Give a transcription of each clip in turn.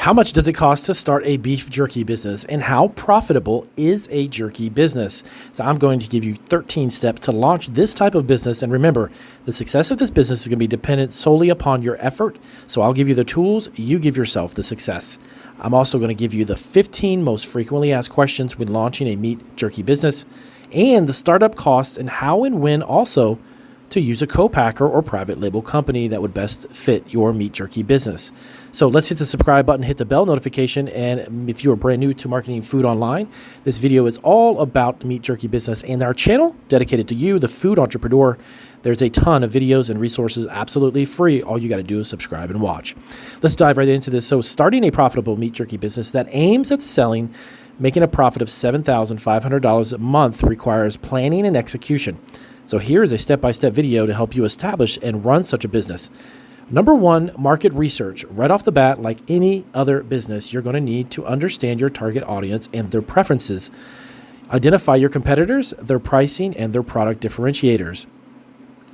How much does it cost to start a beef jerky business, and how profitable is a jerky business? So I'm going to give you 13 steps to launch this type of business. And remember, the success of this business is going to be dependent solely upon your effort. So I'll give you the tools, you give yourself the success. I'm also going to give you the 15 most frequently asked questions when launching a meat jerky business, and the startup costs and how and when also to use a co-packer or private label company that would best fit your meat jerky business. So let's hit the subscribe button, hit the bell notification, and if you are brand new to marketing food online, this video is all about the meat jerky business and our channel dedicated to you, the food entrepreneur. There's a ton of videos and resources absolutely free. All you got to do is subscribe and watch. Let's dive right into this. So starting a profitable meat jerky business that aims at making a profit of $7,500 a month requires planning and execution. So here is a step-by-step video to help you establish and run such a business. Number one, market research. Right off the bat, like any other business, you're going to need to understand your target audience and their preferences. Identify your competitors, their pricing, and their product differentiators.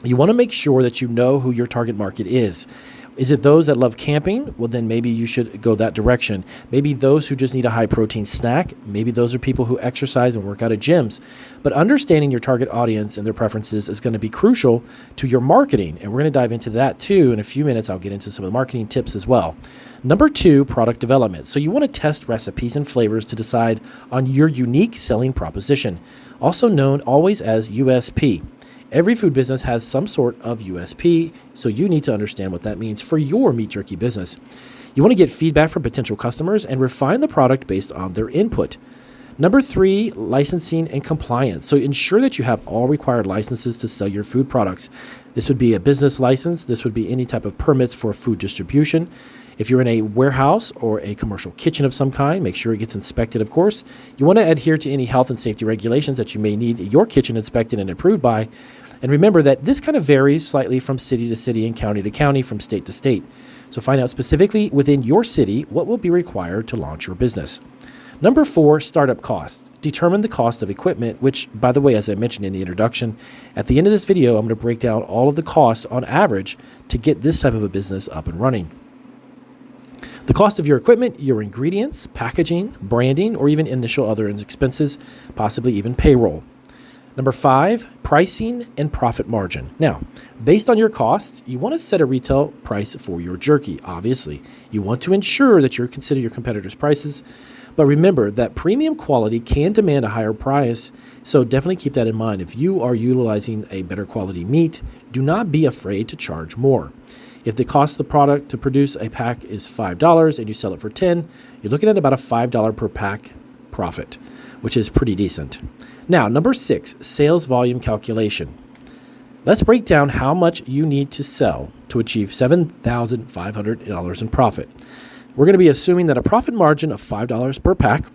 You want to make sure that you know who your target market is. Is it those that love camping? Well, then maybe you should go that direction. Maybe those who just need a high-protein snack. Maybe those are people who exercise and work out at gyms. But understanding your target audience and their preferences is going to be crucial to your marketing. And we're going to dive into that too. In a few minutes, I'll get into some of the marketing tips as well. Number two, product development. So you want to test recipes and flavors to decide on your unique selling proposition, also known always as USP. Every food business has some sort of USP, so you need to understand what that means for your meat jerky business. You want to get feedback from potential customers and refine the product based on their input. Number three, licensing and compliance. So ensure that you have all required licenses to sell your food products. This would be a business license. This would be any type of permits for food distribution. If you're in a warehouse or a commercial kitchen of some kind, make sure it gets inspected, of course. You want to adhere to any health and safety regulations that you may need your kitchen inspected and approved by. And remember that this kind of varies slightly from city to city and county to county, from state to state. So find out specifically within your city what will be required to launch your business. Number four, startup costs. Determine the cost of equipment, which, by the way, as I mentioned in the introduction, at the end of this video, I'm going to break down all of the costs on average to get this type of a business up and running. The cost of your equipment, your ingredients, packaging, branding, or even initial other expenses, possibly even payroll. Number five, pricing and profit margin. Now, based on your costs, you want to set a retail price for your jerky. Obviously, you want to ensure that you consider your competitors' prices, but remember that premium quality can demand a higher price, so definitely keep that in mind. If you are utilizing a better quality meat, do not be afraid to charge more. If the cost of the product to produce a pack is $5 and you sell it for $10, you're looking at about a $5 per pack profit, which is pretty decent. Now, number six, sales volume calculation. Let's break down how much you need to sell to achieve $7,500 in profit. We're going to be assuming that a profit margin of $5 per pack.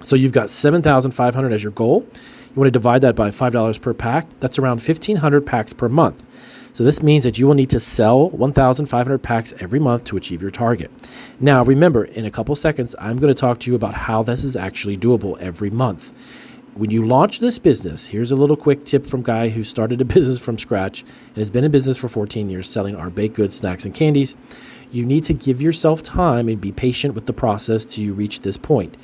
So you've got $7,500 as your goal. You want to divide that by $5 per pack. That's around 1,500 packs per month. So this means that you will need to sell 1,500 packs every month to achieve your target. Now, remember, in a couple seconds, I'm going to talk to you about how this is actually doable every month. When you launch this business, here's a little quick tip from a guy who started a business from scratch and has been in business for 14 years selling our baked goods, snacks, and candies. You need to give yourself time and be patient with the process till you reach this point.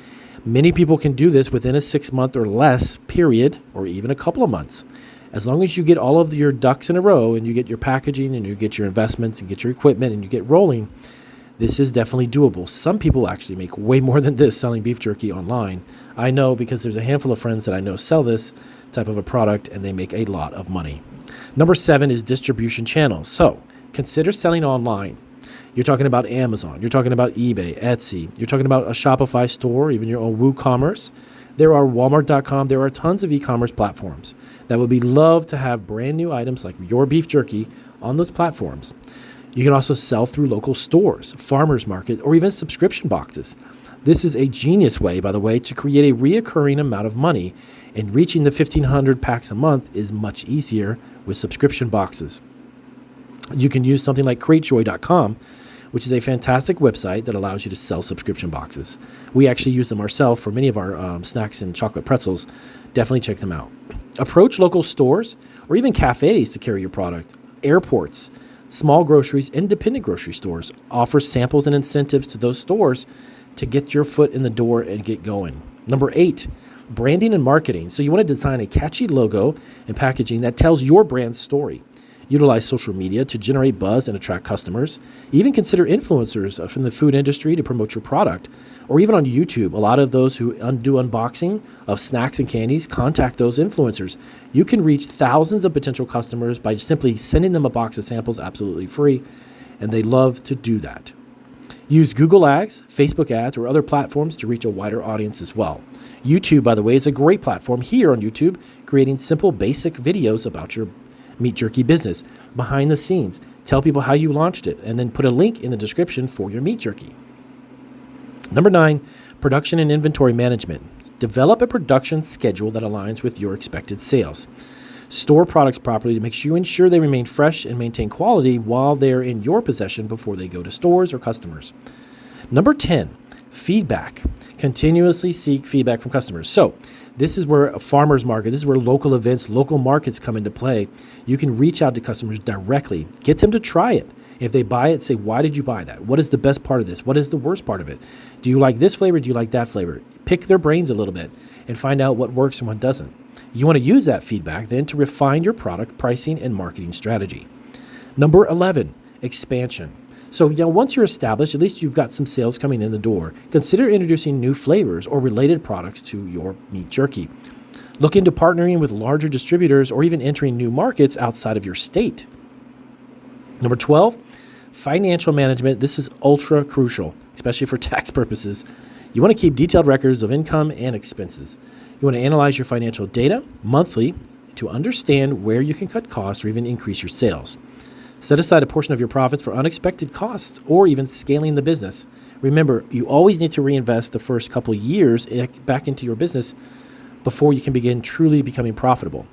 Many people can do this within a 6-month or less period, or even a couple of months. As long as you get all of your ducks in a row and you get your packaging and you get your investments and get your equipment and you get rolling, this is definitely doable. Some people actually make way more than this selling beef jerky online. I know because there's a handful of friends that I know sell this type of a product and they make a lot of money. Number seven is distribution channels. So consider selling online. You're talking about Amazon. You're talking about eBay, Etsy. You're talking about a Shopify store, even your own WooCommerce. There are Walmart.com. There are tons of e-commerce platforms that would be love to have brand new items like your beef jerky on those platforms. You can also sell through local stores, farmers market, or even subscription boxes. This is a genius way, by the way, to create a reoccurring amount of money, and reaching the 1,500 packs a month is much easier with subscription boxes. You can use something like cratejoy.com, which is a fantastic website that allows you to sell subscription boxes. We actually use them ourselves for many of our snacks and chocolate pretzels. Definitely check them out. Approach local stores or even cafes to carry your product, airports, Small groceries, independent grocery stores offer samples and incentives to those stores to get your foot in the door and get going. Number 8, branding and marketing. So you want to design a catchy logo and packaging that tells your brand's story. Utilize social media to generate buzz and attract customers. Even consider influencers from the food industry to promote your product. Or even on YouTube, a lot of those who do unboxing of snacks and candies contact those influencers. You can reach thousands of potential customers by simply sending them a box of samples absolutely free, and they love to do that. Use Google Ads, Facebook ads, or other platforms to reach a wider audience as well. YouTube, by the way, is a great platform here on YouTube, creating simple, basic videos about your meat jerky business behind the scenes. Tell people how you launched it, and then put a link in the description for your meat jerky. Number 9, production and inventory management. Develop a production schedule that aligns with your expected sales. Store products properly to make sure you ensure they remain fresh and maintain quality while they're in your possession before they go to stores or customers. Number 10, feedback. Continuously seek feedback from customers. So this is where a farmer's market, this is where local events, local markets come into play. You can reach out to customers directly. Get them to try it. If they buy it, say, why did you buy that? What is the best part of this? What is the worst part of it? Do you like this flavor? Do you like that flavor? Pick their brains a little bit and find out what works and what doesn't. You want to use that feedback then to refine your product, pricing, and marketing strategy. Number 11, expansion. So, once you're established, at least you've got some sales coming in the door, consider introducing new flavors or related products to your meat jerky. Look into partnering with larger distributors or even entering new markets outside of your state. Number 12, financial management. This is ultra crucial, especially for tax purposes. You want to keep detailed records of income and expenses. You want to analyze your financial data monthly to understand where you can cut costs or even increase your sales. Set aside a portion of your profits for unexpected costs or even scaling the business. Remember, you always need to reinvest the first couple years back into your business before you can begin truly becoming profitable.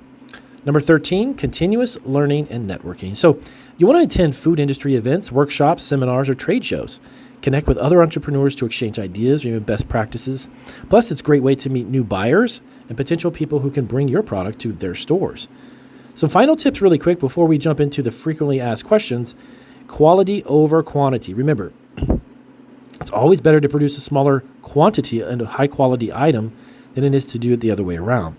Number 13, continuous learning and networking. So you want to attend food industry events, workshops, seminars, or trade shows. Connect with other entrepreneurs to exchange ideas or even best practices. Plus, it's a great way to meet new buyers and potential people who can bring your product to their stores. Some final tips really quick before we jump into the frequently asked questions. Quality over quantity. Remember, it's always better to produce a smaller quantity and a high quality item than it is to do it the other way around.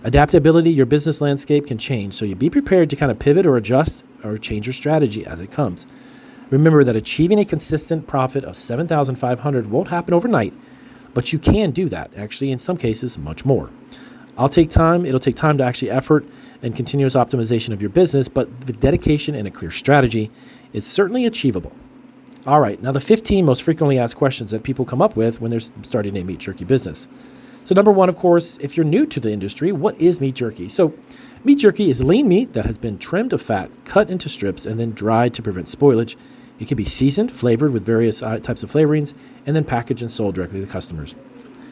Adaptability, your business landscape can change, so you be prepared to kind of pivot or adjust or change your strategy as it comes. Remember that achieving a consistent profit of $7,500 won't happen overnight, but you can do that, actually, in some cases, much more. It'll take time to actually effort and continuous optimization of your business, but with dedication and a clear strategy, it's certainly achievable. All right, now the 15 most frequently asked questions that people come up with when they're starting a meat jerky business. So number 1, of course, if you're new to the industry, what is meat jerky? So meat jerky is lean meat that has been trimmed of fat, cut into strips, and then dried to prevent spoilage. It can be seasoned, flavored with various types of flavorings, and then packaged and sold directly to customers.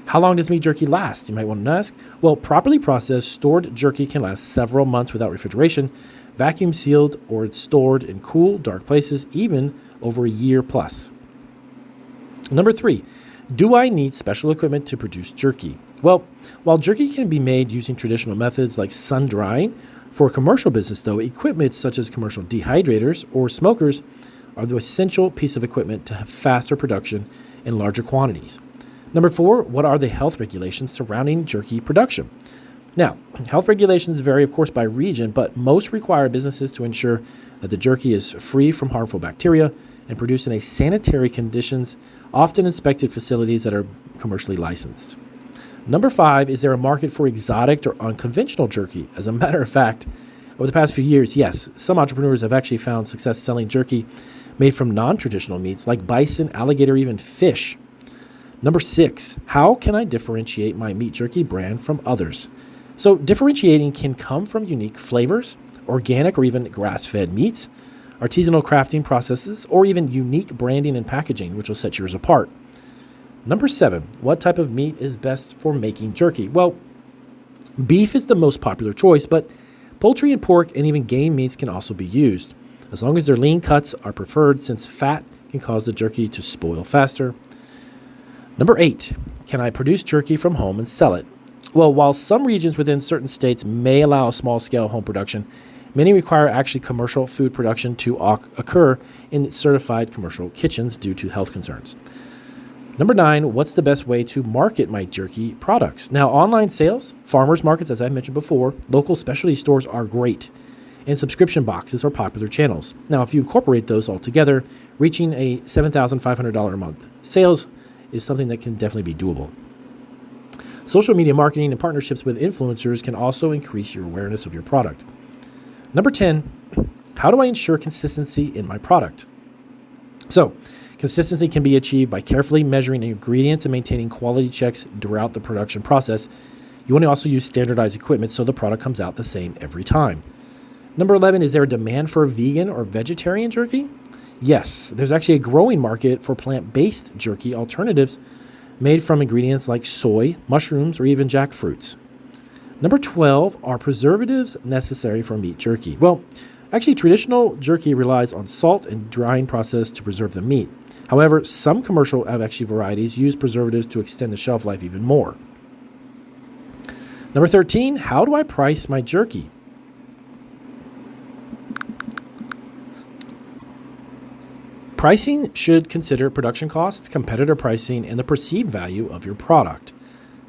How long does meat jerky last? You might want to ask. Well, properly processed, stored jerky can last several months without refrigeration, vacuum sealed, or stored in cool, dark places, even over a year plus. Number 3, do I need special equipment to produce jerky? Well, while jerky can be made using traditional methods like sun drying, for a commercial business, though, equipment such as commercial dehydrators or smokers are the essential piece of equipment to have faster production in larger quantities. Number 4, what are the health regulations surrounding jerky production? Now, health regulations vary, of course, by region, but most require businesses to ensure that the jerky is free from harmful bacteria and produced in a sanitary conditions, often inspected facilities that are commercially licensed. Number 5, is there a market for exotic or unconventional jerky? As a matter of fact, over the past few years, yes, some entrepreneurs have actually found success selling jerky made from non-traditional meats like bison, alligator, even fish. Number 6, how can I differentiate my meat jerky brand from others? So differentiating can come from unique flavors, organic or even grass-fed meats, artisanal crafting processes, or even unique branding and packaging, which will set yours apart. Number 7, what type of meat is best for making jerky? Well, beef is the most popular choice, but poultry and pork and even game meats can also be used. As long as their lean cuts are preferred, since fat can cause the jerky to spoil faster. Number 8, can I produce jerky from home and sell it? Well, while some regions within certain states may allow small-scale home production, Many require actually commercial food production to occur in certified commercial kitchens due to health concerns. Number 9, what's the best way to market my jerky products? Now, online sales, farmers markets, as I mentioned before, local specialty stores are great, and subscription boxes are popular channels. Now, if you incorporate those all together, reaching a $7,500 a month sales is something that can definitely be doable. Social media marketing and partnerships with influencers can also increase your awareness of your product. Number 10, how do I ensure consistency in my product? So, consistency can be achieved by carefully measuring ingredients and maintaining quality checks throughout the production process. You want to also use standardized equipment so the product comes out the same every time. Number 11, is there a demand for vegan or vegetarian jerky? Yes, there's actually a growing market for plant-based jerky alternatives made from ingredients like soy, mushrooms, or even jackfruits. Number 12, are preservatives necessary for meat jerky? Well, actually, traditional jerky relies on salt and drying process to preserve the meat. However, some commercial varieties use preservatives to extend the shelf life even more. Number 13, how do I price my jerky? Pricing should consider production costs, competitor pricing, and the perceived value of your product.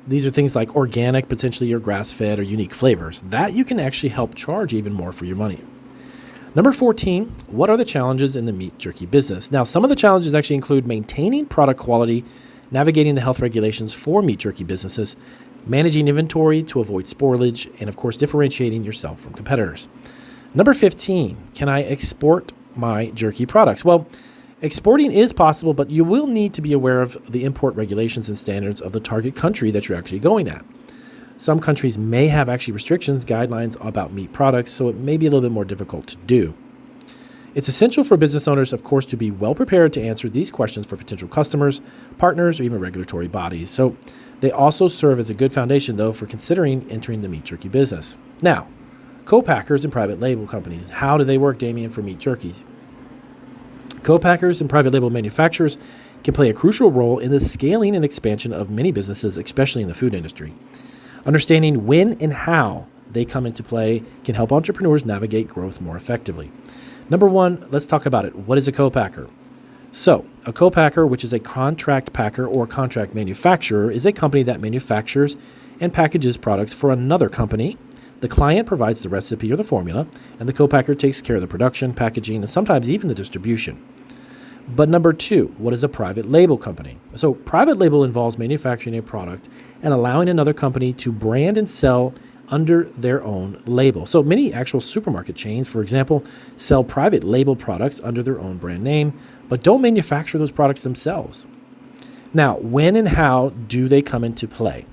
These are things like organic, potentially, or grass-fed, or unique flavors. That you can actually help charge even more for your money. Number 14, what are the challenges in the meat jerky business? Now, some of the challenges actually include maintaining product quality, navigating the health regulations for meat jerky businesses, managing inventory to avoid spoilage, and of course, differentiating yourself from competitors. Number 15, can I export my jerky products? Well, exporting is possible, but you will need to be aware of the import regulations and standards of the target country that you're actually going at. Some countries may have actually restrictions, guidelines about meat products, so it may be a little bit more difficult to do. It's essential for business owners, of course, to be well prepared to answer these questions for potential customers, partners, or even regulatory bodies. So they also serve as a good foundation, though, for considering entering the meat jerky business. Now, co-packers and private label companies. How do they work, Damien, for meat jerky? Co-packers and private label manufacturers can play a crucial role in the scaling and expansion of many businesses, especially in the food industry. Understanding when and how they come into play can help entrepreneurs navigate growth more effectively. Number 1, let's talk about it. What is a co-packer? So, a co-packer, which is a contract packer or contract manufacturer, is a company that manufactures and packages products for another company. The client provides the recipe or the formula, and the co-packer takes care of the production, packaging, and sometimes even the distribution. But number 2, what is a private label company? So private label involves manufacturing a product and allowing another company to brand and sell under their own label. So many actual supermarket chains, for example, sell private label products under their own brand name, but don't manufacture those products themselves. Now, when and how do they come into play?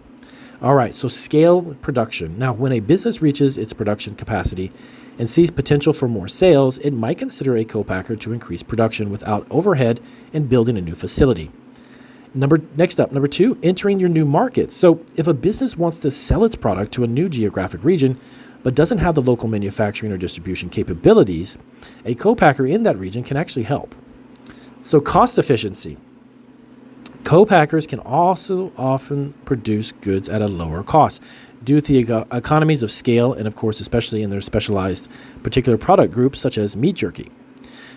All right, so scale production. Now, when a business reaches its production capacity and sees potential for more sales, it might consider a co-packer to increase production without overhead and building a new facility. Next up, number 2, entering your new markets. So if a business wants to sell its product to a new geographic region, but doesn't have the local manufacturing or distribution capabilities, a co-packer in that region can actually help. So cost efficiency. Co-packers can also often produce goods at a lower cost due to the economies of scale and, of course, especially in their specialized particular product groups such as meat jerky.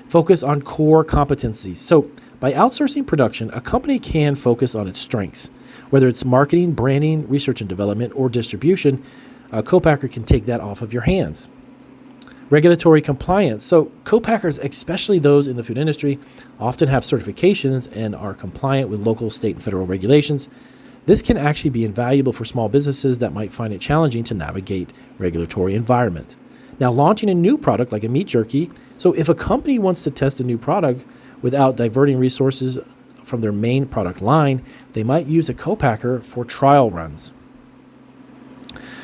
Focus on core competencies. So by outsourcing production, a company can focus on its strengths. Whether it's marketing, branding, research and development, or distribution, a co-packer can take that off of your hands. Regulatory compliance. So co-packers, especially those in the food industry, often have certifications and are compliant with local, state, and federal regulations. This can actually be invaluable for small businesses that might find it challenging to navigate regulatory environment. Now, launching a new product like a meat jerky. So if a company wants to test a new product without diverting resources from their main product line, they might use a co-packer for trial runs.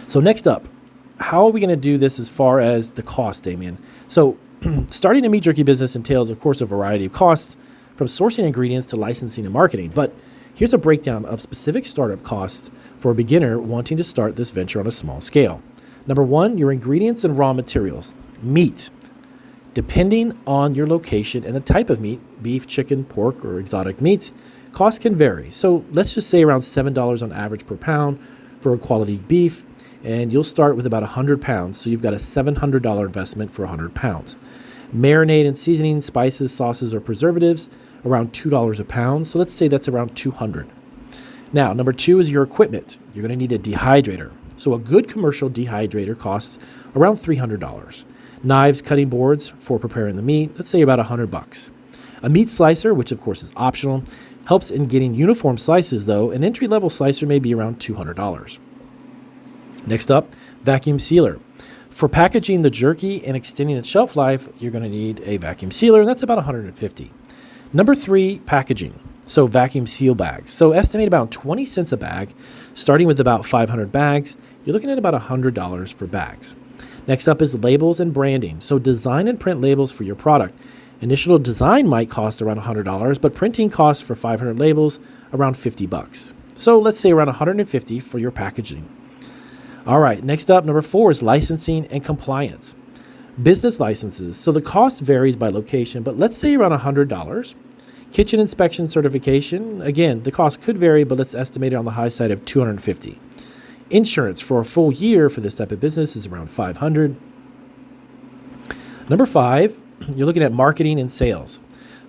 So next up, how are we going to do this as far as the cost, Damien? So starting a meat jerky business entails, of course, a variety of costs, from sourcing ingredients to licensing and marketing. But here's a breakdown of specific startup costs for a beginner wanting to start this venture on a small scale. Number 1, your ingredients and raw materials. Meat. Depending on your location and the type of meat, beef, chicken, pork, or exotic meats, costs can vary. So let's just say around $7 on average per pound for a quality beef, and you'll start with about 100 pounds. So you've got a $700 investment for 100 pounds. Marinade and seasoning, spices, sauces, or preservatives, around $2 a pound. So let's say that's around $200. Now, number 2 is your equipment. You're going to need a dehydrator. So a good commercial dehydrator costs around $300. Knives, cutting boards for preparing the meat, let's say about $100. A meat slicer, which of course is optional, helps in getting uniform slices though. An entry-level slicer may be around $200. Next up, vacuum sealer. For packaging the jerky and extending its shelf life, you're going to need a vacuum sealer, and that's about $150. Number 3, packaging. So vacuum seal bags. So estimate about 20 cents a bag, starting with about 500 bags. You're looking at about $100 for bags. Next up is labels and branding. So design and print labels for your product. Initial design might cost around $100, but printing costs for 500 labels around $50. So let's say around $150 for your packaging. All right, next up, number 4 is licensing and compliance. Business licenses. So the cost varies by location, but let's say around $100. Kitchen inspection certification. Again, the cost could vary, but let's estimate it on the high side of $250. Insurance for a full year for this type of business is around $500. Number 5, you're looking at marketing and sales.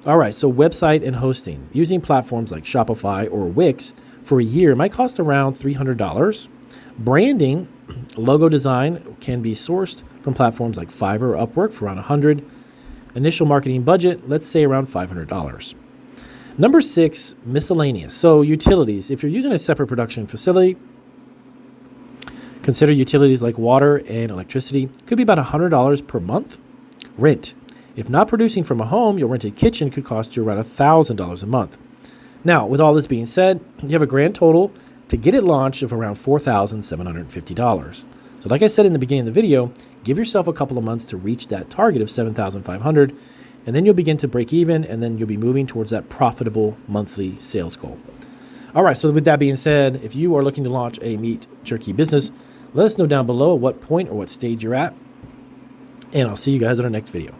All right, so website and hosting. Using platforms like Shopify or Wix for a year might cost around $300. Branding, logo design can be sourced from platforms like Fiverr or Upwork for around $100. Initial marketing budget, let's say around $500. Number 6, miscellaneous. So utilities. If you're using a separate production facility, consider utilities like water and electricity. Could be about $100 per month. Rent. If not producing from a home, your rented kitchen could cost you around $1,000 a month. Now, with all this being said, you have a grand total to get it launched of around $4,750. So like I said in the beginning of the video, give yourself a couple of months to reach that target of $7,500, and then you'll begin to break even, and then you'll be moving towards that profitable monthly sales goal. All right, so with that being said, if you are looking to launch a meat jerky business, let us know down below at what point or what stage you're at, and I'll see you guys in our next video.